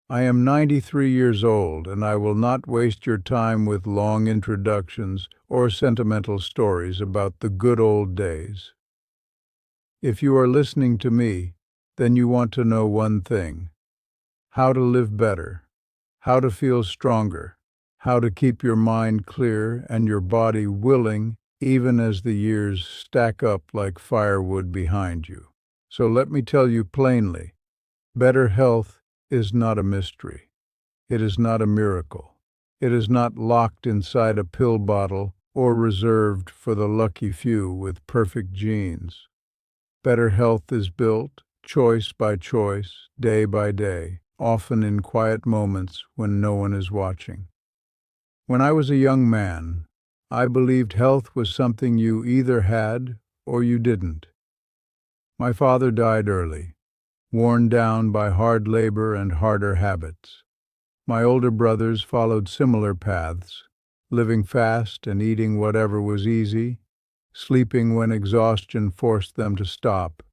I am 93 years old, and I will not waste your time with long introductions or sentimental stories about the good old days. If you are listening to me, then you want to know one thing: how to live better, how to feel stronger, how to keep your mind clear and your body willing even as the years stack up like firewood behind you. So let me tell you plainly, better health is not a mystery. It is not a miracle. It is not locked inside a pill bottle or reserved for the lucky few with perfect genes. Better health is built, choice by choice, day by day, often in quiet moments when no one is watching. When I was a young man, I believed health was something you either had or you didn't. My father died early, worn down by hard labor and harder habits. My older brothers followed similar paths, living fast and eating whatever was easy, sleeping when exhaustion forced them to stop.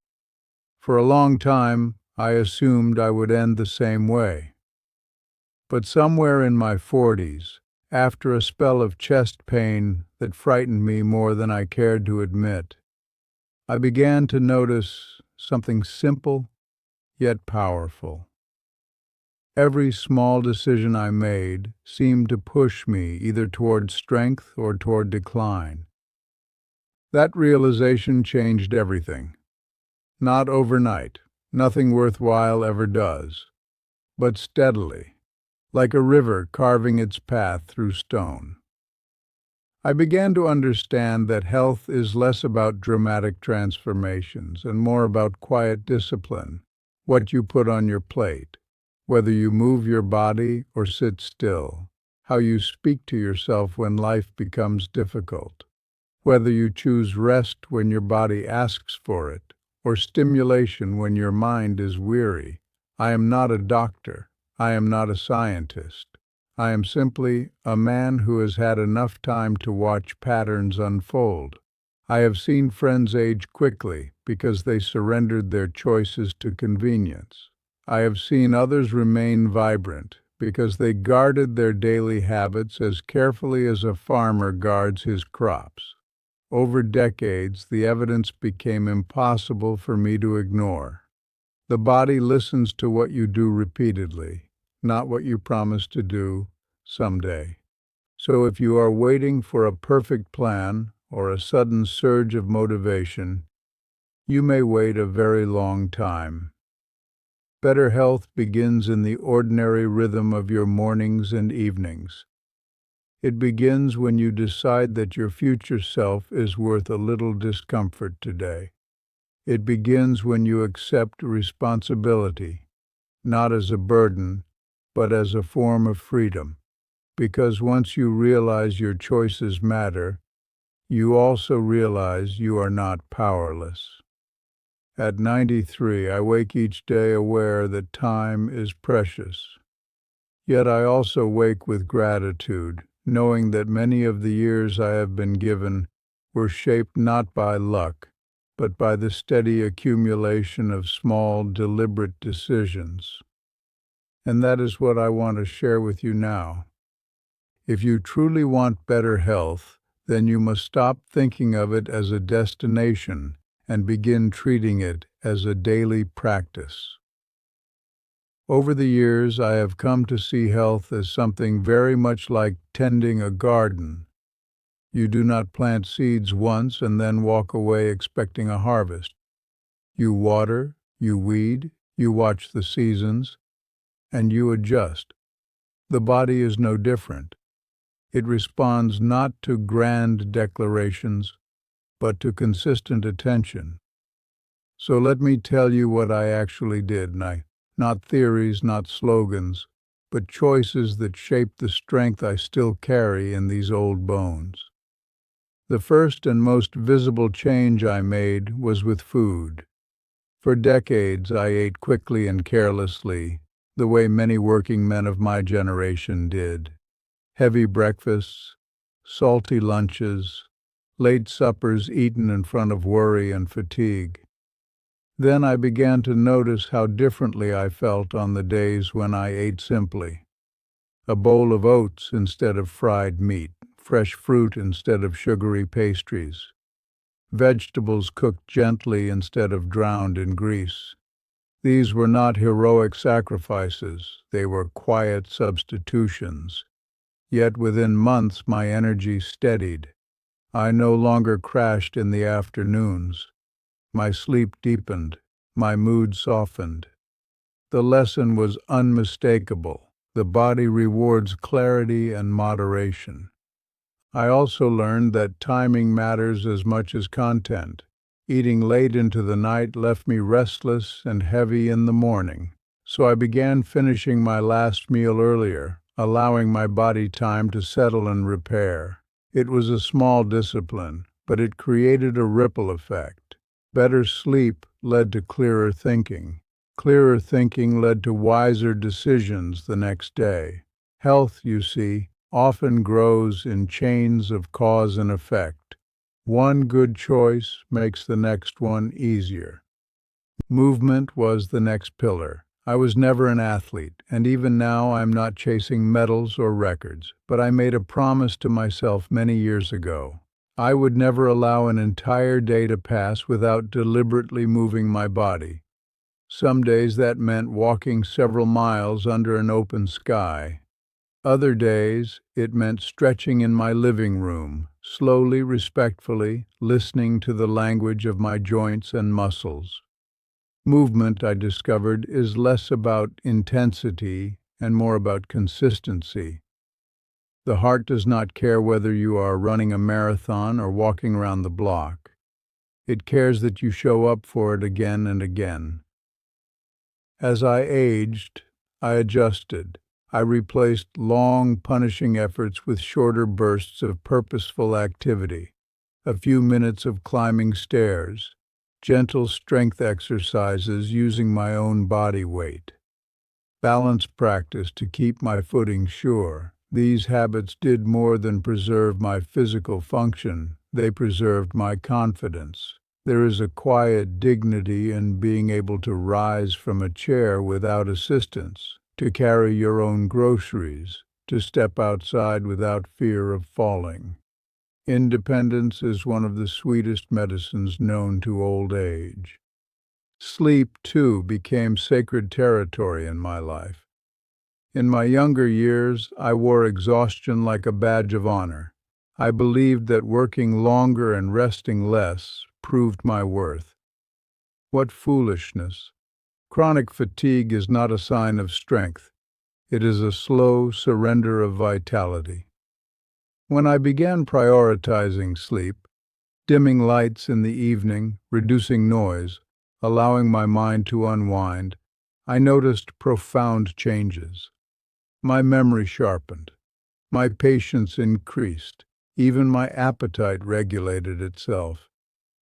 For a long time, I assumed I would end the same way. But somewhere in my 40s, after a spell of chest pain that frightened me more than I cared to admit, I began to notice something simple yet powerful. Every small decision I made seemed to push me either toward strength or toward decline. That realization changed everything. Not overnight, nothing worthwhile ever does, but steadily, like a river carving its path through stone. I began to understand that health is less about dramatic transformations and more about quiet discipline, what you put on your plate, whether you move your body or sit still, how you speak to yourself when life becomes difficult, whether you choose rest when your body asks for it, or stimulation when your mind is weary. I am not a doctor. I am not a scientist. I am simply a man who has had enough time to watch patterns unfold. I have seen friends age quickly because they surrendered their choices to convenience. I have seen others remain vibrant because they guarded their daily habits as carefully as a farmer guards his crops. Over decades, the evidence became impossible for me to ignore. The body listens to what you do repeatedly, not what you promise to do someday. So if you are waiting for a perfect plan or a sudden surge of motivation, you may wait a very long time. Better health begins in the ordinary rhythm of your mornings and evenings. It begins when you decide that your future self is worth a little discomfort today. It begins when you accept responsibility, not as a burden, but as a form of freedom. Because once you realize your choices matter, you also realize you are not powerless. At 93, I wake each day aware that time is precious. Yet I also wake with gratitude, knowing that many of the years I have been given were shaped not by luck, but by the steady accumulation of small, deliberate decisions. And that is what I want to share with you now. If you truly want better health, then you must stop thinking of it as a destination and begin treating it as a daily practice. Over the years, I have come to see health as something very much like tending a garden. You do not plant seeds once and then walk away expecting a harvest. You water, you weed, you watch the seasons, and you adjust. The body is no different. It responds not to grand declarations, but to consistent attention. So let me tell you what I actually did, not theories, not slogans, but choices that shaped the strength I still carry in these old bones. The first and most visible change I made was with food. For decades, I ate quickly and carelessly, the way many working men of my generation did. Heavy breakfasts, salty lunches, late suppers eaten in front of worry and fatigue. Then I began to notice how differently I felt on the days when I ate simply. A bowl of oats instead of fried meat, fresh fruit instead of sugary pastries, vegetables cooked gently instead of drowned in grease. These were not heroic sacrifices, they were quiet substitutions. Yet within months my energy steadied. I no longer crashed in the afternoons. My sleep deepened, my mood softened. The lesson was unmistakable. The body rewards clarity and moderation. I also learned that timing matters as much as content. Eating late into the night left me restless and heavy in the morning, so I began finishing my last meal earlier, allowing my body time to settle and repair. It was a small discipline, but it created a ripple effect. Better sleep led to clearer thinking. Clearer thinking led to wiser decisions the next day. Health, you see, often grows in chains of cause and effect. One good choice makes the next one easier. Movement was the next pillar. I was never an athlete, and even now I'm not chasing medals or records, but I made a promise to myself many years ago. I would never allow an entire day to pass without deliberately moving my body. Some days that meant walking several miles under an open sky. Other days, it meant stretching in my living room, slowly, respectfully, listening to the language of my joints and muscles. Movement, I discovered, is less about intensity and more about consistency. The heart does not care whether you are running a marathon or walking around the block. It cares that you show up for it again and again. As I aged, I adjusted. I replaced long, punishing efforts with shorter bursts of purposeful activity. A few minutes of climbing stairs, gentle strength exercises using my own body weight. Balance practice to keep my footing sure. These habits did more than preserve my physical function, they preserved my confidence. There is a quiet dignity in being able to rise from a chair without assistance, to carry your own groceries, to step outside without fear of falling. Independence is one of the sweetest medicines known to old age. Sleep, too, became sacred territory in my life. In my younger years, I wore exhaustion like a badge of honor. I believed that working longer and resting less proved my worth. What foolishness! Chronic fatigue is not a sign of strength. It is a slow surrender of vitality. When I began prioritizing sleep, dimming lights in the evening, reducing noise, allowing my mind to unwind, I noticed profound changes. My memory sharpened. My patience increased. Even my appetite regulated itself.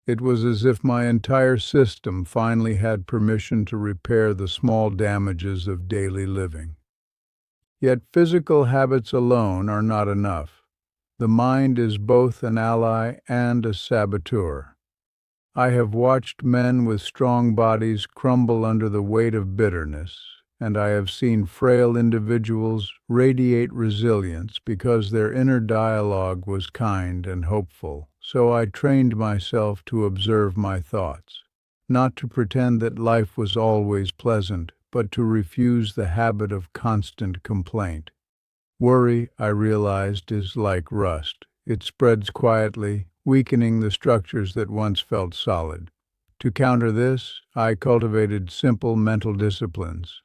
It was as if my entire system finally had permission to repair the small damages of daily living. Yet physical habits alone are not enough. The mind is both an ally and a saboteur. I have watched men with strong bodies crumble under the weight of bitterness, and I have seen frail individuals radiate resilience because their inner dialogue was kind and hopeful. So I trained myself to observe my thoughts, not to pretend that life was always pleasant, but to refuse the habit of constant complaint. Worry, I realized, is like rust. It spreads quietly, weakening the structures that once felt solid. To counter this, I cultivated simple mental disciplines.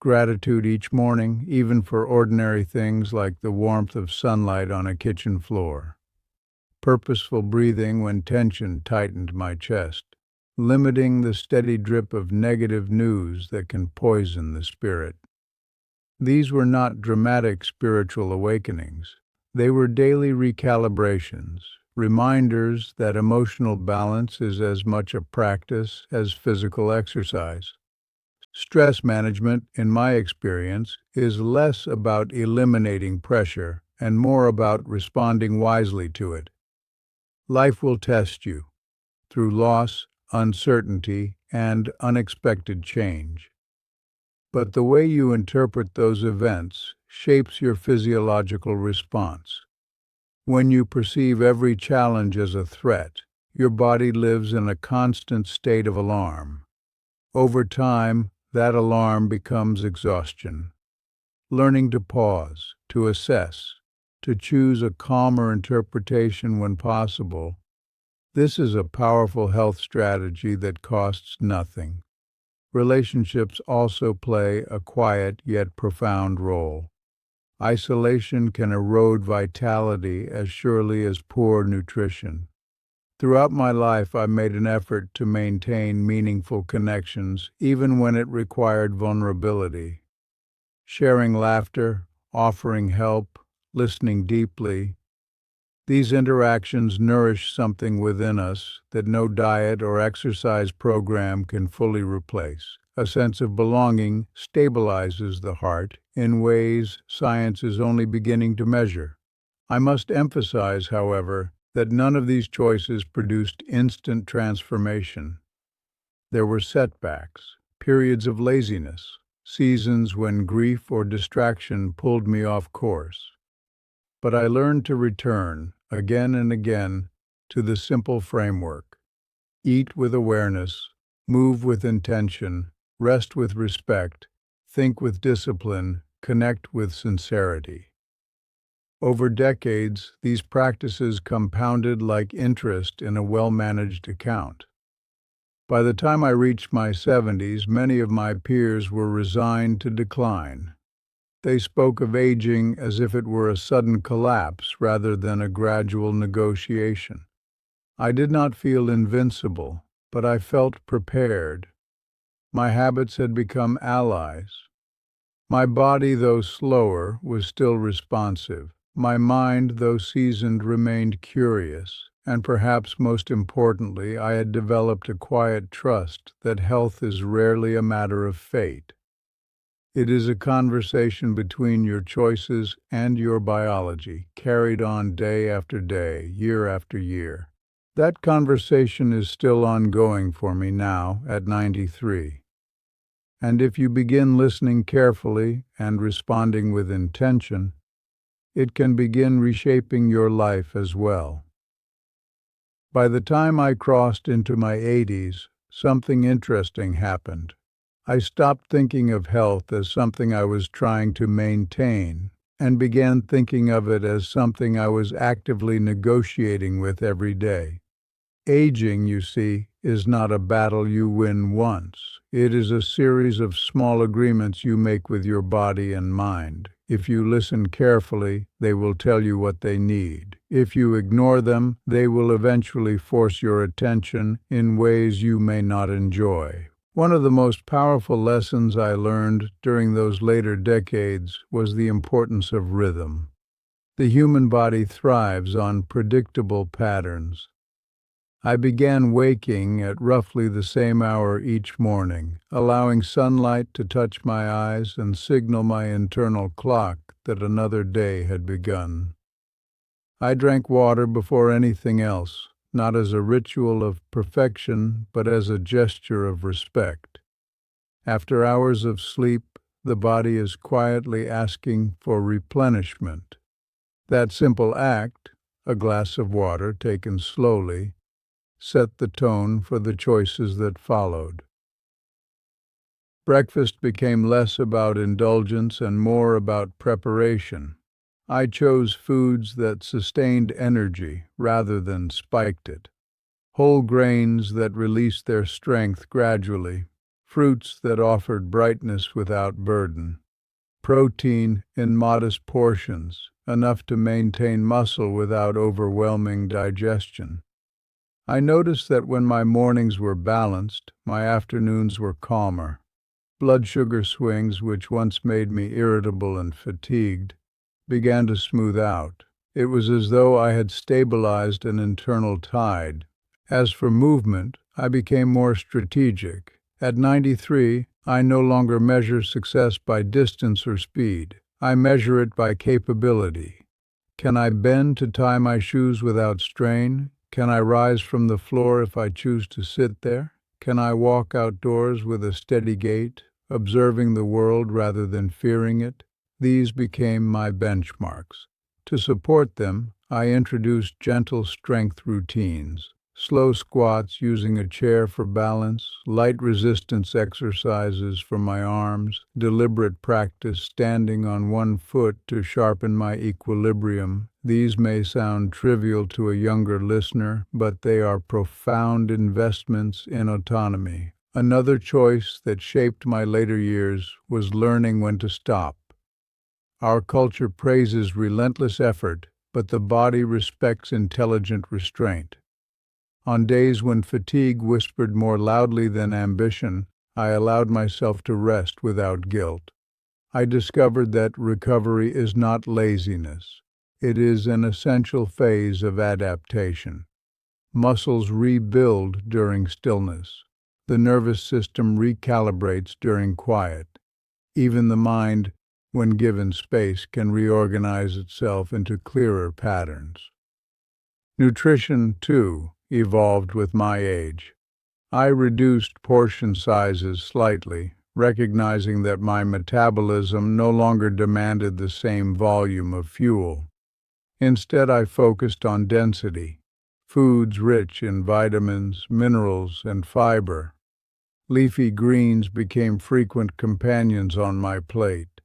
Gratitude each morning, even for ordinary things like the warmth of sunlight on a kitchen floor. Purposeful breathing when tension tightened my chest. Limiting the steady drip of negative news that can poison the spirit. These were not dramatic spiritual awakenings. They were daily recalibrations, reminders that emotional balance is as much a practice as physical exercise. Stress management, in my experience, is less about eliminating pressure and more about responding wisely to it. Life will test you through loss, uncertainty, and unexpected change. But the way you interpret those events shapes your physiological response. When you perceive every challenge as a threat, your body lives in a constant state of alarm. Over time, that alarm becomes exhaustion. Learning to pause, to assess, to choose a calmer interpretation when possible, this is a powerful health strategy that costs nothing. Relationships also play a quiet yet profound role. Isolation can erode vitality as surely as poor nutrition. Throughout my life, I made an effort to maintain meaningful connections, even when it required vulnerability. Sharing laughter, offering help, listening deeply, these interactions nourish something within us that no diet or exercise program can fully replace. A sense of belonging stabilizes the heart in ways science is only beginning to measure. I must emphasize, however, that none of these choices produced instant transformation. There were setbacks, periods of laziness, seasons when grief or distraction pulled me off course. But I learned to return, again and again, to the simple framework. Eat with awareness, move with intention, rest with respect, think with discipline, connect with sincerity. Over decades, these practices compounded like interest in a well-managed account. By the time I reached my 70s, many of my peers were resigned to decline. They spoke of aging as if it were a sudden collapse rather than a gradual negotiation. I did not feel invincible, but I felt prepared. My habits had become allies. My body, though slower, was still responsive. My mind, though seasoned, remained curious. And perhaps most importantly, I had developed a quiet trust that health is rarely a matter of fate. It is a conversation between your choices and your biology, carried on day after day, year after year. That conversation is still ongoing for me now, at 93. And if you begin listening carefully and responding with intention, it can begin reshaping your life as well. By the time I crossed into my 80s, something interesting happened. I stopped thinking of health as something I was trying to maintain and began thinking of it as something I was actively negotiating with every day. Aging, you see, is not a battle you win once. It is a series of small agreements you make with your body and mind. If you listen carefully, they will tell you what they need. If you ignore them, they will eventually force your attention in ways you may not enjoy. One of the most powerful lessons I learned during those later decades was the importance of rhythm. The human body thrives on predictable patterns. I began waking at roughly the same hour each morning, allowing sunlight to touch my eyes and signal my internal clock that another day had begun. I drank water before anything else, not as a ritual of perfection, but as a gesture of respect. After hours of sleep, the body is quietly asking for replenishment. That simple act, a glass of water taken slowly, set the tone for the choices that followed. Breakfast became less about indulgence and more about preparation. I chose foods that sustained energy rather than spiked it. Whole grains that released their strength gradually. Fruits that offered brightness without burden. Protein in modest portions, enough to maintain muscle without overwhelming digestion. I noticed that when my mornings were balanced, my afternoons were calmer. Blood sugar swings, which once made me irritable and fatigued, began to smooth out. It was as though I had stabilized an internal tide. As for movement, I became more strategic. At 93, I no longer measure success by distance or speed. I measure it by capability. Can I bend to tie my shoes without strain? Can I rise from the floor if I choose to sit there? Can I walk outdoors with a steady gait, observing the world rather than fearing it? These became my benchmarks. To support them, I introduced gentle strength routines, slow squats using a chair for balance, light resistance exercises for my arms, deliberate practice standing on one foot to sharpen my equilibrium. These may sound trivial to a younger listener, but they are profound investments in autonomy. Another choice that shaped my later years was learning when to stop. Our culture praises relentless effort, but the body respects intelligent restraint. On days when fatigue whispered more loudly than ambition, I allowed myself to rest without guilt. I discovered that recovery is not laziness. It is an essential phase of adaptation. Muscles rebuild during stillness. The nervous system recalibrates during quiet. Even the mind, when given space, can reorganize itself into clearer patterns. Nutrition, too, evolved with my age. I reduced portion sizes slightly, recognizing that my metabolism no longer demanded the same volume of fuel. Instead, I focused on density, foods rich in vitamins, minerals, and fiber. Leafy greens became frequent companions on my plate.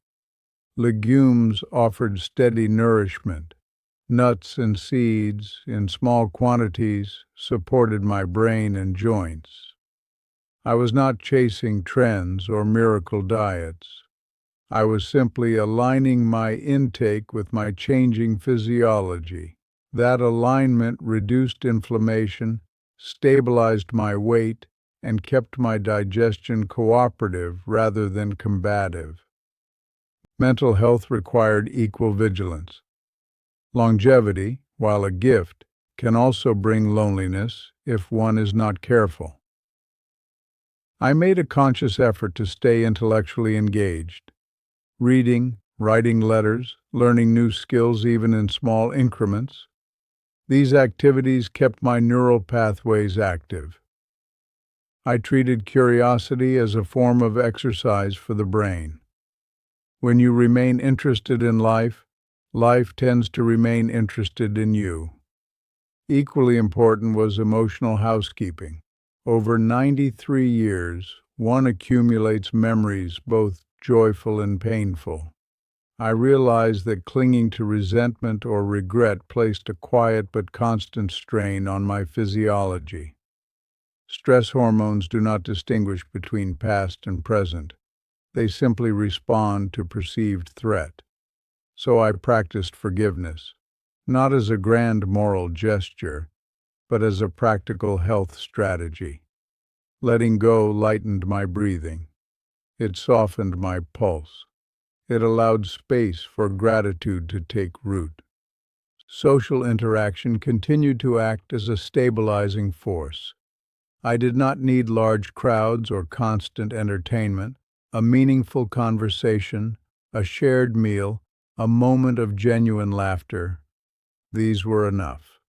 Legumes offered steady nourishment. Nuts and seeds, in small quantities, supported my brain and joints. I was not chasing trends or miracle diets. I was simply aligning my intake with my changing physiology. That alignment reduced inflammation, stabilized my weight, and kept my digestion cooperative rather than combative. Mental health required equal vigilance. Longevity, while a gift, can also bring loneliness if one is not careful. I made a conscious effort to stay intellectually engaged. Reading, writing letters, learning new skills even in small increments. These activities kept my neural pathways active. I treated curiosity as a form of exercise for the brain. When you remain interested in life, life tends to remain interested in you. Equally important was emotional housekeeping. Over 93 years, one accumulates memories both joyful and painful. I realized that clinging to resentment or regret placed a quiet but constant strain on my physiology. Stress hormones do not distinguish between past and present. They simply respond to perceived threat. So I practiced forgiveness, not as a grand moral gesture, but as a practical health strategy. Letting go lightened my breathing. It softened my pulse. It allowed space for gratitude to take root. Social interaction continued to act as a stabilizing force. I did not need large crowds or constant entertainment. A meaningful conversation, a shared meal, a moment of genuine laughter, these were enough.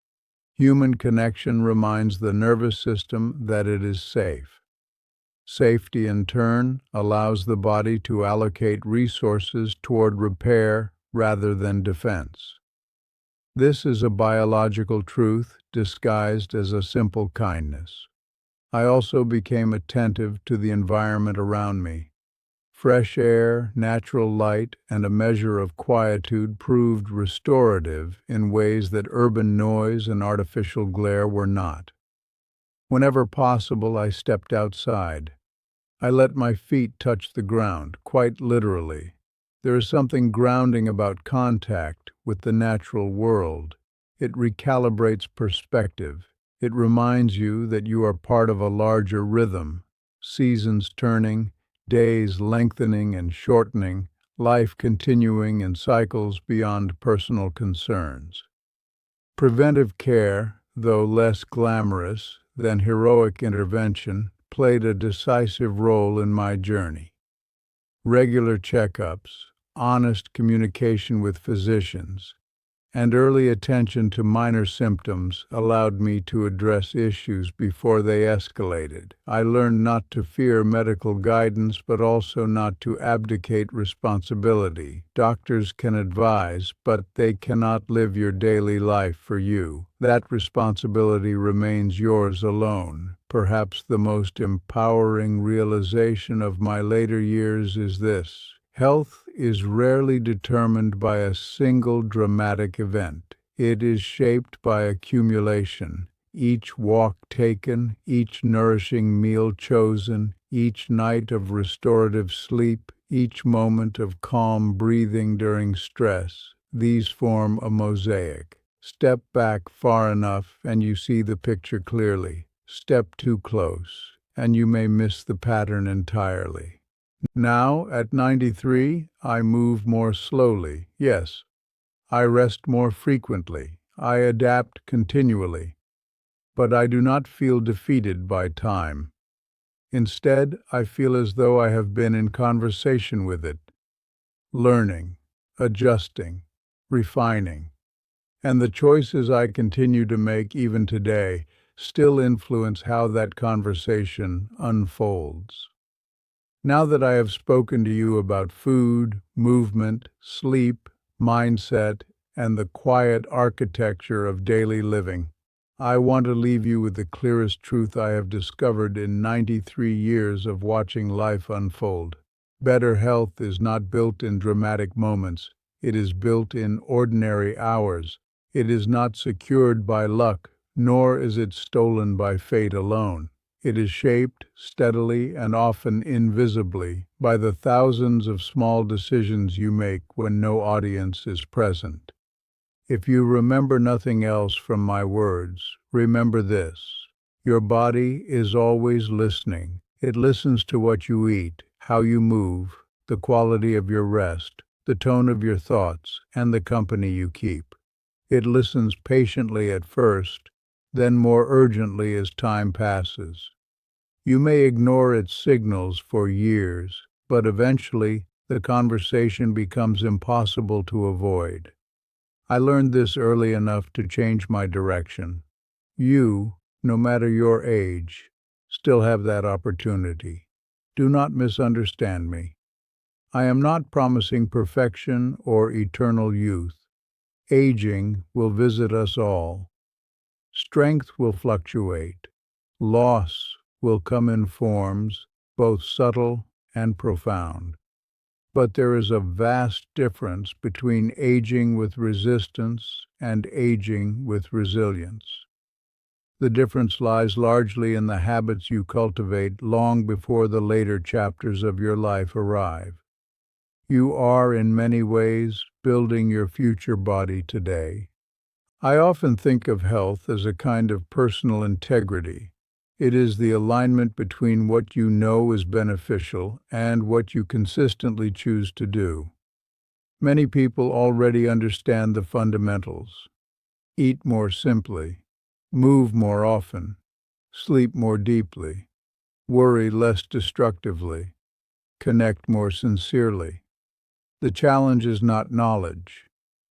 Human connection reminds the nervous system that it is safe. Safety, in turn, allows the body to allocate resources toward repair rather than defense. This is a biological truth disguised as a simple kindness. I also became attentive to the environment around me. Fresh air, natural light, and a measure of quietude proved restorative in ways that urban noise and artificial glare were not. Whenever possible, I stepped outside. I let my feet touch the ground, quite literally. There is something grounding about contact with the natural world. It recalibrates perspective. It reminds you that you are part of a larger rhythm, seasons turning, days lengthening and shortening, life continuing in cycles beyond personal concerns. Preventive care, though less glamorous than heroic intervention, played a decisive role in my journey. Regular checkups, honest communication with physicians, and early attention to minor symptoms allowed me to address issues before they escalated. I learned not to fear medical guidance, but also not to abdicate responsibility. Doctors can advise, but they cannot live your daily life for you. That responsibility remains yours alone. Perhaps the most empowering realization of my later years is this: health is rarely determined by a single dramatic event. It is shaped by accumulation. Each walk taken, each nourishing meal chosen, each night of restorative sleep, each moment of calm breathing during stress, these form a mosaic. Step back far enough and you see the picture clearly. Step too close, and you may miss the pattern entirely. Now, at 93, I move more slowly. Yes, I rest more frequently. I adapt continually. But I do not feel defeated by time. Instead, I feel as though I have been in conversation with it, learning, adjusting, refining. And the choices I continue to make even today still influence how that conversation unfolds. Now that I have spoken to you about food, movement, sleep, mindset, and the quiet architecture of daily living, I want to leave you with the clearest truth I have discovered in 93 years of watching life unfold. Better health is not built in dramatic moments. It is built in ordinary hours. It is not secured by luck, nor is it stolen by fate alone. It is shaped steadily and often invisibly by the thousands of small decisions you make when no audience is present. If you remember nothing else from my words, remember this: your body is always listening. It listens to what you eat, how you move, the quality of your rest, the tone of your thoughts, and the company you keep. It listens patiently at first, then more urgently as time passes. You may ignore its signals for years, but eventually the conversation becomes impossible to avoid. I learned this early enough to change my direction. You, no matter your age, still have that opportunity. Do not misunderstand me. I am not promising perfection or eternal youth. Aging will visit us all. Strength will fluctuate. Loss will come in forms both subtle and profound. But there is a vast difference between aging with resistance and aging with resilience. The difference lies largely in the habits you cultivate long before the later chapters of your life arrive. You are, in many ways, building your future body today. I often think of health as a kind of personal integrity. It is the alignment between what you know is beneficial and what you consistently choose to do. Many people already understand the fundamentals: eat more simply, move more often, sleep more deeply, worry less destructively, connect more sincerely. The challenge is not knowledge.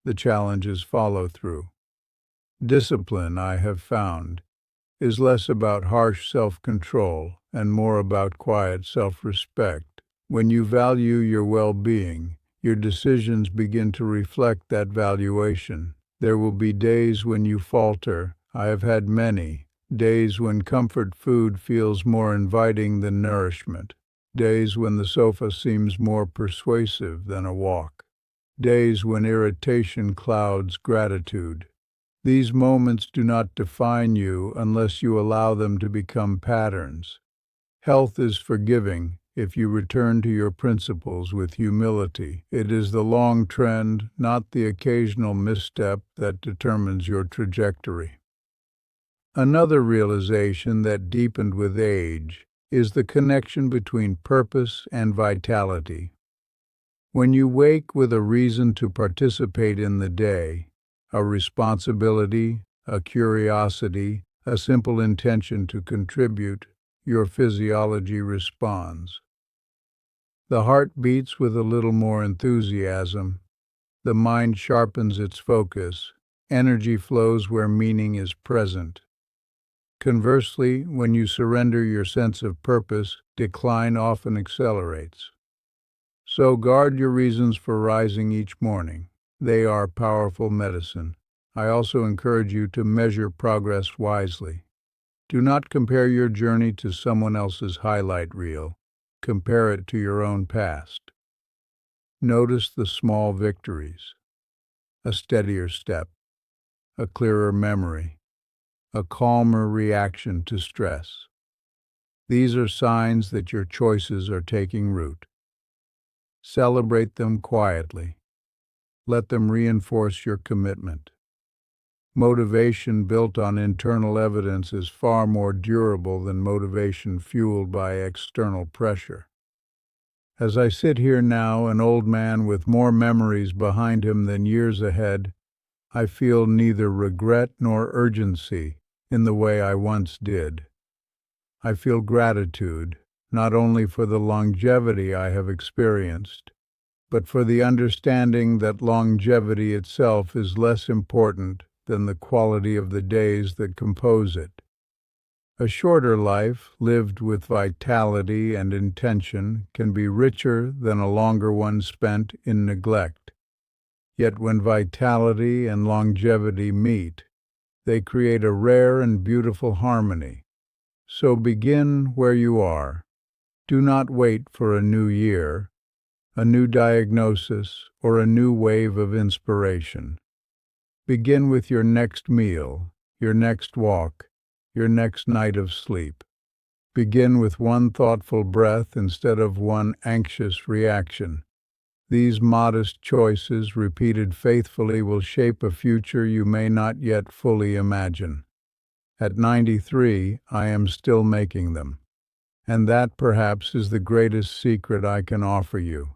The challenge is follow-through. Discipline, I have found, is less about harsh self-control and more about quiet self-respect. When you value your well-being, your decisions begin to reflect that valuation. There will be days when you falter. I have had many. Days when comfort food feels more inviting than nourishment. Days when the sofa seems more persuasive than a walk. Days when irritation clouds gratitude. These moments do not define you unless you allow them to become patterns. Health is forgiving if you return to your principles with humility. It is the long trend, not the occasional misstep, that determines your trajectory. Another realization that deepened with age is the connection between purpose and vitality. When you wake with a reason to participate in the day, a responsibility, a curiosity, a simple intention to contribute, your physiology responds. The heart beats with a little more enthusiasm, The mind sharpens its focus. Energy flows where meaning is present. Conversely, when you surrender your sense of purpose, decline often accelerates. So guard your reasons for rising each morning. They are powerful medicine. I also encourage you to measure progress wisely. Do not compare your journey to someone else's highlight reel. Compare it to your own past. Notice the small victories: a steadier step, a clearer memory, a calmer reaction to stress. These are signs that your choices are taking root. Celebrate them quietly. Let them reinforce your commitment. Motivation built on internal evidence is far more durable than motivation fueled by external pressure. As I sit here now, an old man with more memories behind him than years ahead, I feel neither regret nor urgency in the way I once did. I feel gratitude, not only for the longevity I have experienced, but for the understanding that longevity itself is less important than the quality of the days that compose it. A shorter life, lived with vitality and intention, can be richer than a longer one spent in neglect. Yet when vitality and longevity meet, they create a rare and beautiful harmony. So begin where you are. Do not wait for a new year, a new diagnosis, or a new wave of inspiration. Begin with your next meal, your next walk, your next night of sleep. Begin with one thoughtful breath instead of one anxious reaction. These modest choices, repeated faithfully, will shape a future you may not yet fully imagine. At 93, I am still making them. And that perhaps is the greatest secret I can offer you.